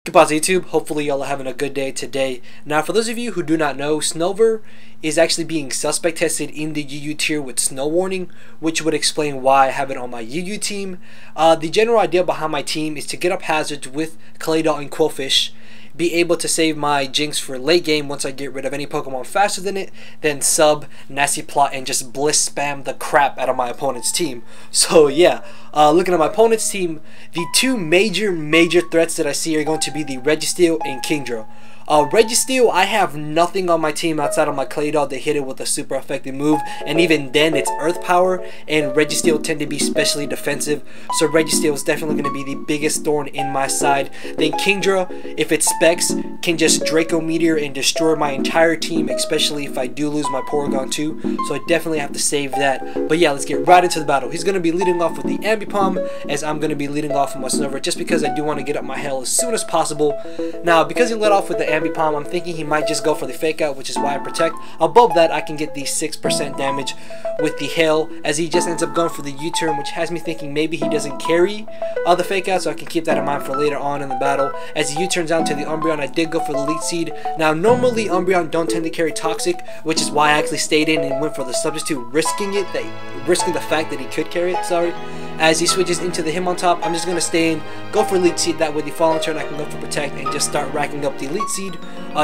Goodbye YouTube, hopefully y'all are having a good day today. Now for those of you who do not know, Snover is actually being suspect tested in the UU tier with snow warning, which would explain why I have it on my UU team. The general idea behind my team is to get up hazards with Claydol and Quillfish, be able to save my Jinx for late game once I get rid of any Pokemon faster than it, then sub, Nasty Plot, and just bliss spam the crap out of my opponent's team. So yeah, looking at my opponent's team, the two major threats that I see are going to be the Registeel and Kingdra. Registeel, I have nothing on my team outside of my Claydol to hit it with a super effective move, and even then it's Earth Power, and Registeel tend to be specially defensive, so Registeel is definitely going to be the biggest thorn in my side. Then Kingdra, if it specs, can just Draco Meteor and destroy my entire team, especially if I do lose my Porygon 2, so I definitely have to save that. But yeah, let's get right into the battle. He's going to be leading off with the Ambipom, as I'm going to be leading off with my Snover, just because I do want to get up my Hail as soon as possible. Now, because he led off with the Ambipom, I'm thinking he might just go for the Fake Out, which is why I Protect. Above that, I can get the 6% damage with the Hail, as he just ends up going for the U-turn, which has me thinking maybe he doesn't carry the Fake Out, so I can keep that in mind for later on in the battle. As he U-turns out to the Umbreon, I did go for the Leech Seed. Now, normally Umbreon don't tend to carry Toxic, which is why I actually stayed in and went for the Substitute, risking the fact that he could carry it, sorry. As he switches into the Hitmontop, I'm just going to stay in, go for Leech Seed, that way the following turn I can go for Protect and just start racking up the Leech Seed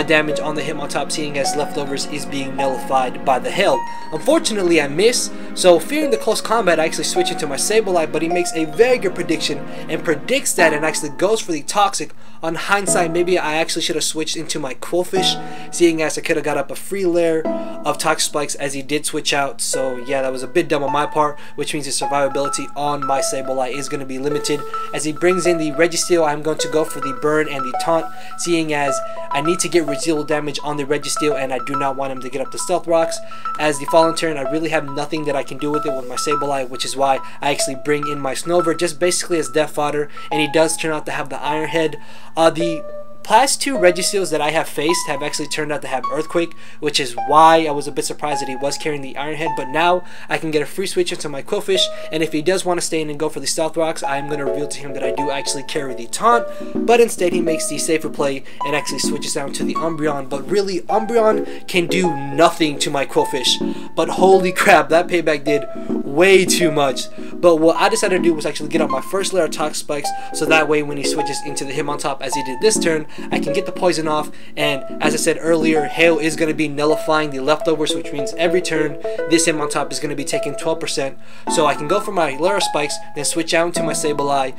damage on the Hitmontop, seeing as Leftovers is being nullified by the Hail. Unfortunately, I miss, so fearing the close combat, I actually switch into my Sableye, but he makes a very good prediction and predicts that and actually goes for the Toxic. On hindsight, maybe I actually should have switched into my Quillfish, seeing as I could have got up a free layer of Toxic Spikes as he did switch out. So yeah, that was a bit dumb on my part, which means his survivability on my Sableye is going to be limited. As he brings in the Registeel, I'm going to go for the Burn and the Taunt, seeing as I need to get residual damage on the Registeel and I do not want him to get up the Stealth Rocks. As the following turn, I really have nothing that I can do with it with my Sableye, which is why I actually bring in my Snover just basically as death fodder, and he does turn out to have the Iron Head. The past two Registeels that I have faced have actually turned out to have Earthquake, which is why I was a bit surprised that he was carrying the Iron Head, but now I can get a free switch into my Quillfish, and if he does want to stay in and go for the Stealth Rocks, I am going to reveal to him that I do actually carry the Taunt, but instead he makes the safer play and actually switches down to the Umbreon. But really, Umbreon can do nothing to my Quillfish, but holy crap, that payback did way too much. But what I decided to do was actually get up my first layer of Toxic Spikes, so that way when he switches into the Hitmontop as he did this turn, I can get the poison off, and as I said earlier, Hail is going to be nullifying the Leftovers, which means every turn this Hitmontop is going to be taking 12%, so I can go for my layer of Spikes, then switch out into my Sableye,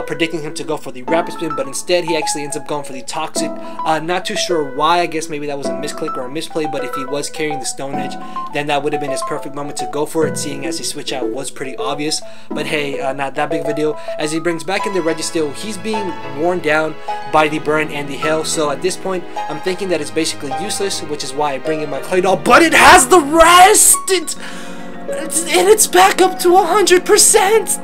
predicting him to go for the Rapid Spin, but instead he actually ends up going for the Toxic. Not too sure why, I guess maybe that was a misclick or a misplay, but if he was carrying the Stone Edge, then that would have been his perfect moment to go for it, seeing as his switch out was pretty obvious. But hey, not that big of a deal. As he brings back in the Registeel, he's being worn down by the Burn and the Hail, so at this point I'm thinking that it's basically useless, which is why I bring in my Claydol, but it has the rest! And it's back up to 100%!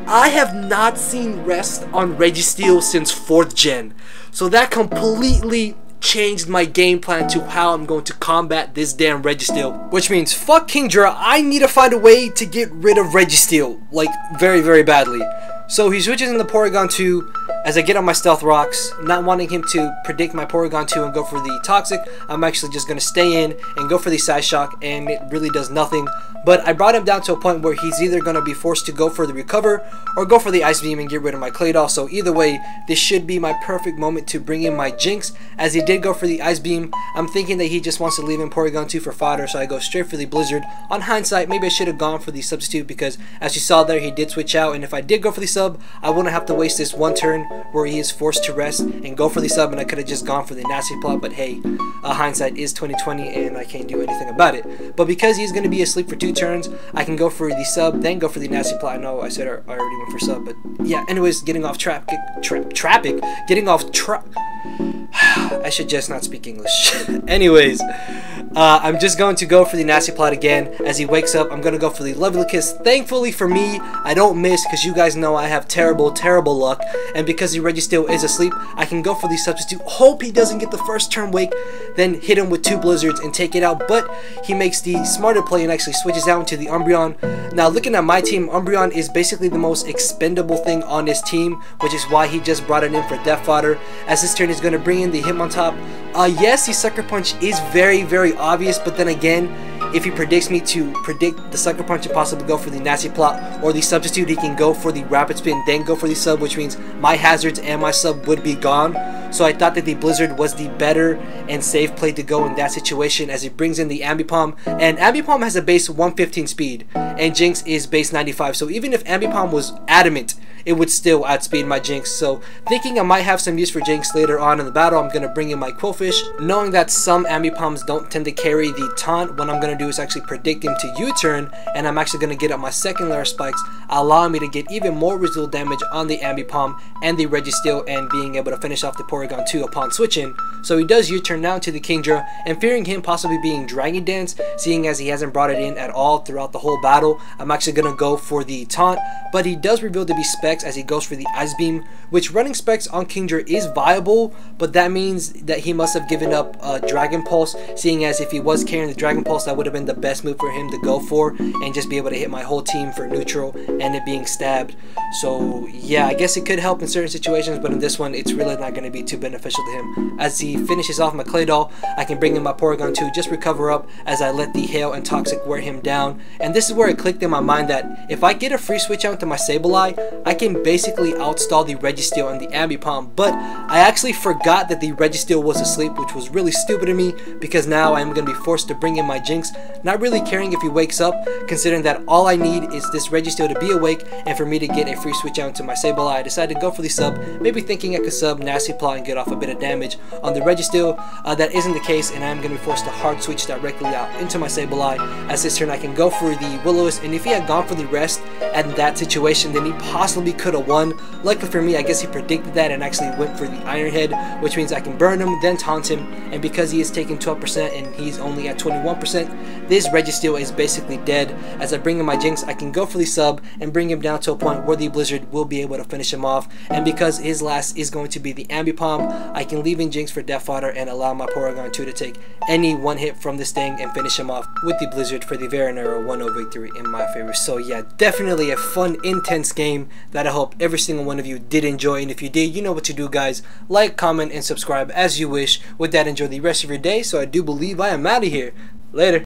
I have not seen rest on Registeel since 4th gen, so that completely changed my game plan to how I'm going to combat this damn Registeel. Which means, fuck Kingdra, I need to find a way to get rid of Registeel, like, very badly. So he switches in the Porygon 2 as I get on my Stealth Rocks, not wanting him to predict my Porygon 2 and go for the Toxic. I'm actually just going to stay in and go for the Side Shock, and it really does nothing. But I brought him down to a point where he's either going to be forced to go for the Recover or go for the Ice Beam and get rid of my Claydol. So either way, this should be my perfect moment to bring in my Jinx. As he did go for the Ice Beam, I'm thinking that he just wants to leave in Porygon 2 for fodder, so I go straight for the Blizzard. On hindsight, maybe I should have gone for the Substitute, because as you saw there, he did switch out, and if I did go for the Sub, I wouldn't have to waste this one turn where he is forced to rest and go for the Sub, and I could have just gone for the Nasty Plot. But hey, hindsight is 2020 and I can't do anything about it. But because he's going to be asleep for 2 turns, I can go for the Sub, then go for the Nasty Plot. I know I said I already went for Sub, but yeah, anyways, getting off I should just not speak English. Anyways, I'm just going to go for the Nasty Plot again. As he wakes up, I'm going to go for the Lovely Kiss. Thankfully for me, I don't miss, because you guys know I have terrible luck. And because the Registeel is asleep, I can go for the Substitute. Hope he doesn't get the first turn wake. then hit him with 2 blizzards and take it out, but he makes the smarter play and actually switches out into the Umbreon. Now looking at my team, Umbreon is basically the most expendable thing on this team, which is why he just brought it in for death fodder, as this turn is going to bring in the Hitmontop. Yes, the Sucker Punch is very obvious, but then again, if he predicts me to predict the Sucker Punch and possibly go for the Nasty Plot or the Substitute, he can go for the Rapid Spin, then go for the Sub, which means my hazards and my Sub would be gone. So I thought that the Blizzard was the better and safe play to go in that situation, as he brings in the Ambipom. And Ambipom has a base 115 speed, and Jinx is base 95. So even if Ambipom was adamant, it would still outspeed my Jinx. So thinking I might have some use for Jinx later on in the battle, I'm going to bring in my Quillfish, knowing that some Ambipoms don't tend to carry the taunt. What I'm going to do is actually predict him to U-turn, and I'm actually going to get up my second layer of spikes, allowing me to get even more residual damage on the Ambipom and the Registeel, and being able to finish off the Porygon 2 upon switching. So he does U-turn now to the Kingdra, and fearing him possibly being Dragon Dance, seeing as he hasn't brought it in at all throughout the whole battle, I'm actually going to go for the taunt, but he does reveal to be Specs as he goes for the Ice Beam, which running Specs on Kingdra is viable, but that means that he must have given up Dragon Pulse, seeing as if he was carrying the Dragon Pulse, that would have been the best move for him to go for, and just be able to hit my whole team for neutral and it being stabbed. So yeah, I guess it could help in certain situations, but in this one, it's really not going to be too beneficial to him. As he finishes off my Claydol, I can bring in my Porygon 2, just recover up as I let the Hail and Toxic wear him down. And this is where it clicked in my mind that if I get a free switch out to my Sableye, I can basically outstall the Registeel and the Ambipom. But I actually forgot that the Registeel was asleep, which was really stupid of me, because now I'm going to be forced to bring in my Jinx, not really caring if he wakes up, considering that all I need is this Registeel to be awake and for me to get a free switch out to my Sableye. I decided to go for the sub, maybe thinking I could sub Nasty Plot and get off a bit of damage on the Registeel. That isn't the case, and I'm going to be forced to hard switch directly out into my Sableye. As this turn I can go for the Will-O-Wisp, and if he had gone for the rest at that situation, then he possibly could have won. Luckily for me, I guess he predicted that and actually went for the Iron Head, which means I can burn him, then taunt him, and because he is taking 12% and he's only at 21%, this Registeel is basically dead. As I bring in my Jinx, I can go for the sub and bring him down to a point where the Blizzard will be able to finish him off, and because his last is going to be the Ambipom, I can leave in Jinx for death fodder and allow my Porygon 2 to take any one hit from this thing and finish him off with the Blizzard for the very narrow 1-0 victory in my favor. So yeah, definitely a fun, intense game that I hope every single one of you did enjoy, and if you did, you know what to do, guys. Like, comment, and subscribe as you wish. With that, enjoy the rest of your day. So I do believe I am out of here. Later.